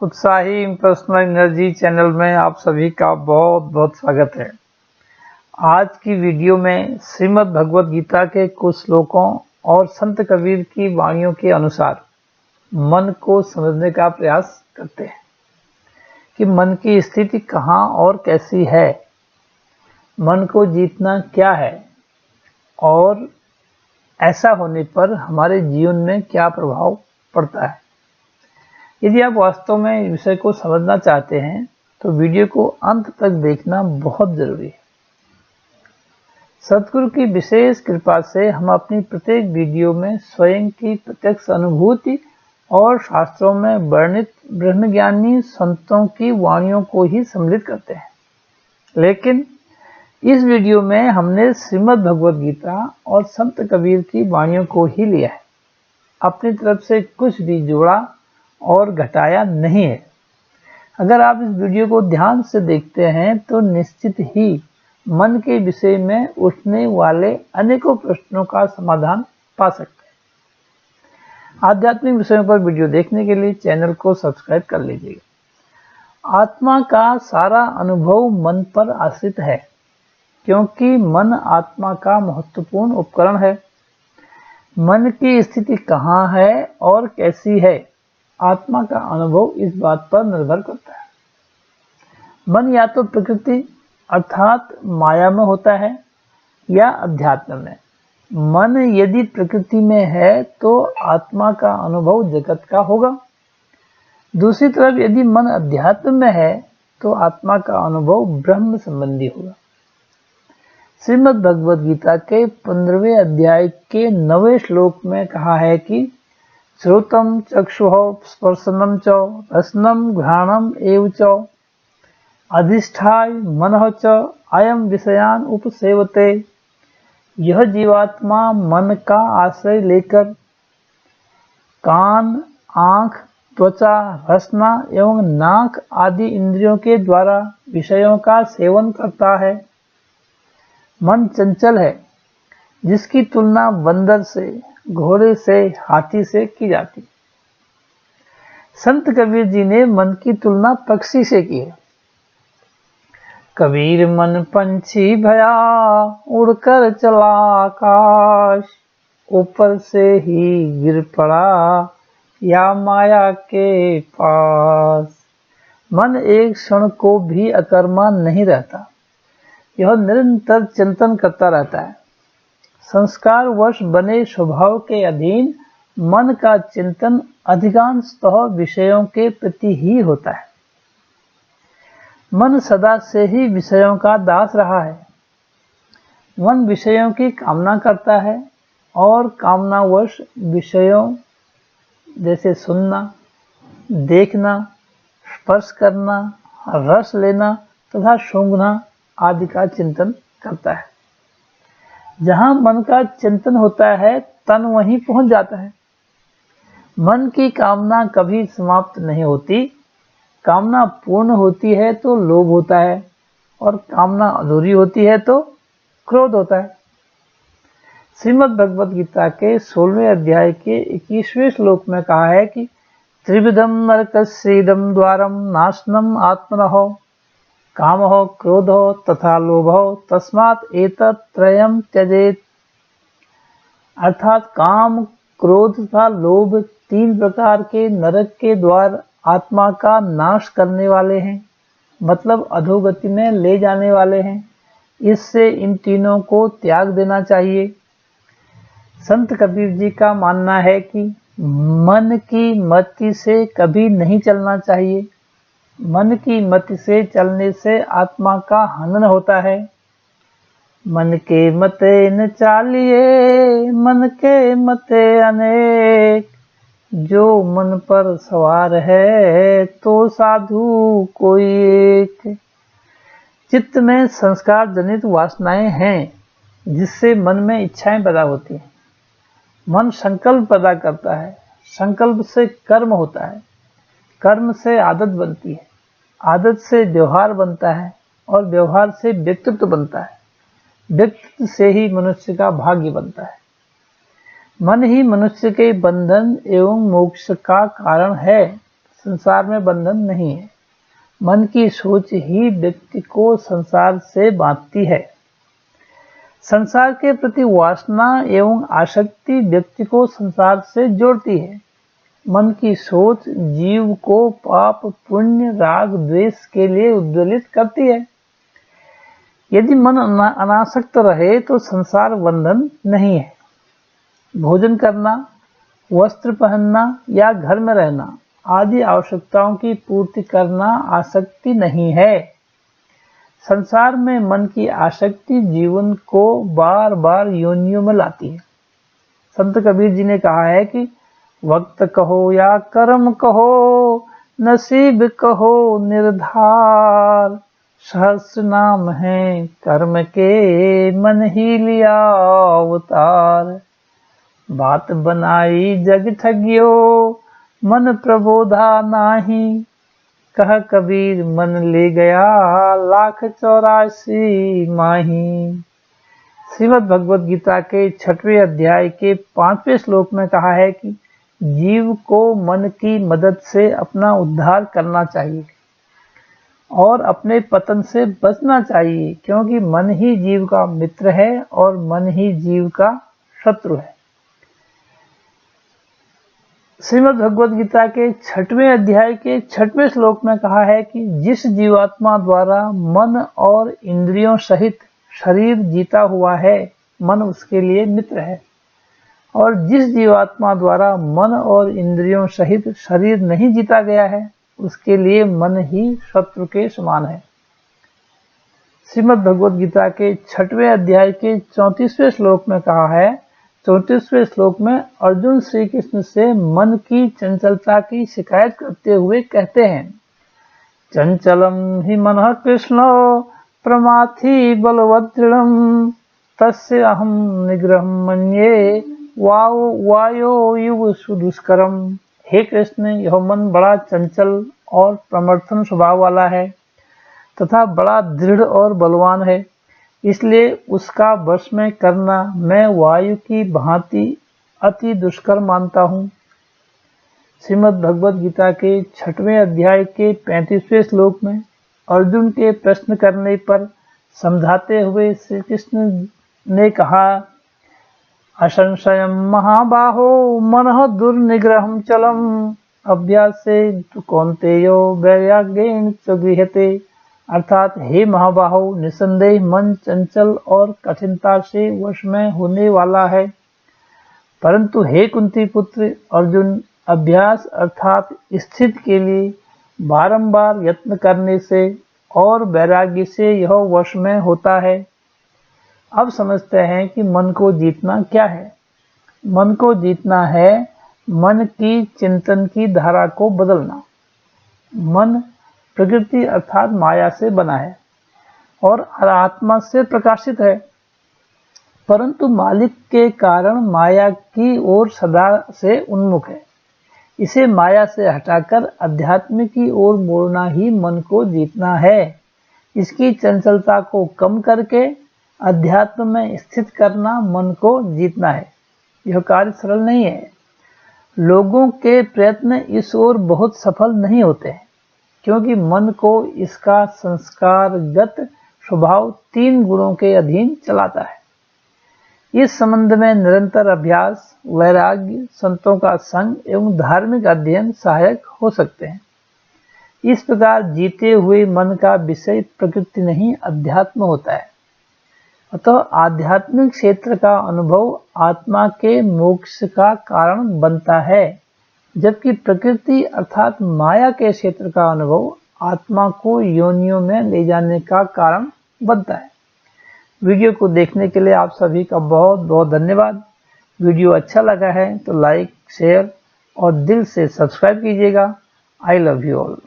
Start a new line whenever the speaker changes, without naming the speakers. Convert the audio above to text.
उत्साही personal energy channel में आप सभी का बहुत बहुत स्वागत है। आज की वीडियो में श्रीमद् भगवद गीता के कुछ श्लोकों और संत कबीर की वाणियों के अनुसार मन को समझने का प्रयास करते हैं कि मन की स्थिति कहाँ और कैसी है, मन को जीतना क्या है और ऐसा होने पर हमारे जीवन में क्या प्रभाव पड़ता है। यदि आप वास्तव में इस विषय को समझना चाहते हैं तो वीडियो को अंत तक देखना बहुत जरूरी है। सतगुरु की विशेष कृपा से हम अपनी प्रत्येक वीडियो में स्वयं की प्रत्यक्ष अनुभूति और शास्त्रों में वर्णित ब्रह्मज्ञानी संतों की वाणियों को ही सम्मिलित करते हैं, लेकिन इस वीडियो में हमने श्रीमद् भगवद गीता और संत कबीर की वाणियों को ही लिया है। अपनी तरफ से कुछ भी जोड़ा और घटाया नहीं है। अगर आप इस वीडियो को ध्यान से देखते हैं तो निश्चित ही मन के विषय में उठने वाले अनेकों प्रश्नों का समाधान पा सकते हैं। आध्यात्मिक विषयों पर वीडियो देखने के लिए चैनल को सब्सक्राइब कर लीजिएगा। आत्मा का सारा अनुभव मन पर आश्रित है, क्योंकि मन आत्मा का महत्वपूर्ण उपकरण है। मन की स्थिति कहाँ है और कैसी है, आत्मा का अनुभव इस बात पर निर्भर करता है। मन या तो प्रकृति अर्थात माया में होता है या अध्यात्म में। मन यदि प्रकृति में है तो आत्मा का अनुभव जगत का होगा। दूसरी तरफ यदि मन अध्यात्म में है तो आत्मा का अनुभव ब्रह्म संबंधी होगा। श्रीमद् भगवद गीता के 15वें अध्याय के 9वें श्लोक में कहा है कि श्रोतम चक्षुः स्पर्शनम च रसनम घ्राणम एव च अधिष्ठाय मनः च अयम विषयान उपसेवते। यह जीवात्मा मन का आश्रय लेकर कान, आँख, त्वचा, रसना एवं नाक आदि इंद्रियों के द्वारा विषयों का सेवन करता है। मन चंचल है, जिसकी तुलना बंदर से, घोड़े से, हाथी से की जाती। संत कबीर जी ने मन की तुलना पक्षी से की है। कबीर मन पंछी भया, उड़कर चला आकाश, ऊपर से ही गिर पड़ा या माया के पास। मन एक क्षण को भी अकर्मा नहीं रहता, यह निरंतर चिंतन करता रहता है। संस्कार वश बने स्वभाव के अधीन मन का चिंतन अधिकांशतः विषयों के प्रति ही होता है। मन सदा से ही विषयों का दास रहा है। मन विषयों की कामना करता है और कामनावश विषयों जैसे सुनना, देखना, स्पर्श करना, रस लेना तथा सूंघना आदि का चिंतन करता है। जहाँ मन का चिंतन होता है तन वहीं पहुंच जाता है। मन की कामना कभी समाप्त नहीं होती। कामना पूर्ण होती है तो लोभ होता है और कामना अधूरी होती है तो क्रोध होता है। श्रीमद् भगवद गीता के 16वें अध्याय के 21वें श्लोक में कहा है कि त्रिविधम नरकस्येदं द्वारम नाशनम आत्मनः कामः क्रोधः तथा लोभः तस्मात् एतत् त्रयम् त्यजेत्। अर्थात काम, क्रोध तथा लोभ 3 प्रकार के नरक के द्वार आत्मा का नाश करने वाले हैं, मतलब अधोगति में ले जाने वाले हैं। इससे इन तीनों को त्याग देना चाहिए। संत कबीर जी का मानना है कि मन की मति से कभी नहीं चलना चाहिए। मन की मति से चलने से आत्मा का हनन होता है। मन के मते न चालिए, मन के मते अनेक, जो मन पर सवार है तो साधु कोई एक। चित्त में संस्कार जनित वासनाएं हैं, जिससे मन में इच्छाएं पैदा होती हैं। मन संकल्प पैदा करता है, संकल्प से कर्म होता है, कर्म से आदत बनती है, आदत से व्यवहार बनता है और व्यवहार से व्यक्तित्व बनता है, व्यक्तित्व से ही मनुष्य का भाग्य बनता है। मन ही मनुष्य के बंधन एवं मोक्ष का कारण है। संसार में बंधन नहीं है। मन की सोच ही व्यक्ति को संसार से बांधती है। संसार के प्रति वासना एवं आसक्ति व्यक्ति को संसार से जोड़ती है। मन की सोच जीव को पाप, पुण्य, राग, द्वेष के लिए उद्वेलित करती है। यदि मन अनासक्त रहे तो संसार बंधन नहीं है। भोजन करना, वस्त्र पहनना या घर में रहना आदि आवश्यकताओं की पूर्ति करना आसक्ति नहीं है। संसार में मन की आसक्ति जीवन को बार बार योनियों में लाती है। संत कबीर जी ने कहा है कि वक्त कहो या कर्म कहो, नसीब कहो निर्धार, सहस्र नाम है कर्म के, मन ही लिया अवतार। बात बनाई जग ठगियो, मन प्रबोधा नाही, कह कबीर मन ले गया 1,84 माही। श्रीमद् भगवद गीता के 6वें अध्याय के 5वें श्लोक में कहा है कि जीव को मन की मदद से अपना उद्धार करना चाहिए और अपने पतन से बचना चाहिए, क्योंकि मन ही जीव का मित्र है और मन ही जीव का शत्रु है। श्रीमद् भगवद गीता के 6वें अध्याय के 6वें श्लोक में कहा है कि जिस जीवात्मा द्वारा मन और इंद्रियों सहित शरीर जीता हुआ है, मन उसके लिए मित्र है, और जिस जीवात्मा द्वारा मन और इंद्रियों सहित शरीर नहीं जीता गया है, उसके लिए मन ही शत्रु के समान है। श्रीमद् भगवद गीता के 6वें अध्याय के 34वें श्लोक में कहा है, 34वें श्लोक में अर्जुन श्री कृष्ण से मन की चंचलता की शिकायत करते हुए कहते हैं, चंचलम हि मनः कृष्ण प्रमाथि बलवदृढ़ं, तस्य अहम निग्रहं मन्ये वायो युव सुदुष्करम। हे कृष्ण, यह मन बड़ा चंचल और प्रमथन स्वभाव वाला है तथा बड़ा दृढ़ और बलवान है, इसलिए उसका वश में करना मैं वायु की भांति अति दुष्कर मानता हूँ। श्रीमद् भगवद गीता के 6वें अध्याय के 35वें श्लोक में अर्जुन के प्रश्न करने पर समझाते हुए श्री कृष्ण ने कहा, असंशयम महाबाहो मनः दुर्निग्रहं चलम, अभ्यासे तु कौन्तेयो वैराग्येन च गृह्यते। अर्थात हे महाबाहो, निसंदेह मन चंचल और कठिनता से वश में होने वाला है, परंतु हे कुंती पुत्र अर्जुन, अभ्यास अर्थात स्थिति के लिए बारंबार यत्न करने से और वैराग्य से यह वश में होता है। अब समझते हैं कि मन को जीतना क्या है। मन को जीतना है मन की चिंतन की धारा को बदलना। मन प्रकृति अर्थात माया से बना है और आत्मा से प्रकाशित है, परंतु मालिक के कारण माया की ओर सदा से उन्मुख है। इसे माया से हटाकर अध्यात्म की ओर मोड़ना ही मन को जीतना है। इसकी चंचलता को कम करके अध्यात्म में स्थित करना मन को जीतना है। यह कार्य सरल नहीं है। लोगों के प्रयत्न इस ओर बहुत सफल नहीं होते हैं, क्योंकि मन को इसका संस्कारगत स्वभाव 3 गुणों के अधीन चलाता है। इस संबंध में निरंतर अभ्यास, वैराग्य, संतों का संग एवं धार्मिक अध्ययन सहायक हो सकते हैं। इस प्रकार जीते हुए मन का विषय प्रकृति नहीं अध्यात्म होता है। अतः आध्यात्मिक क्षेत्र का अनुभव आत्मा के मोक्ष का कारण बनता है, जबकि प्रकृति अर्थात माया के क्षेत्र का अनुभव आत्मा को योनियों में ले जाने का कारण बनता है। वीडियो को देखने के लिए आप सभी का बहुत बहुत धन्यवाद। वीडियो अच्छा लगा है तो लाइक, शेयर और दिल से सब्सक्राइब कीजिएगा। I love you all.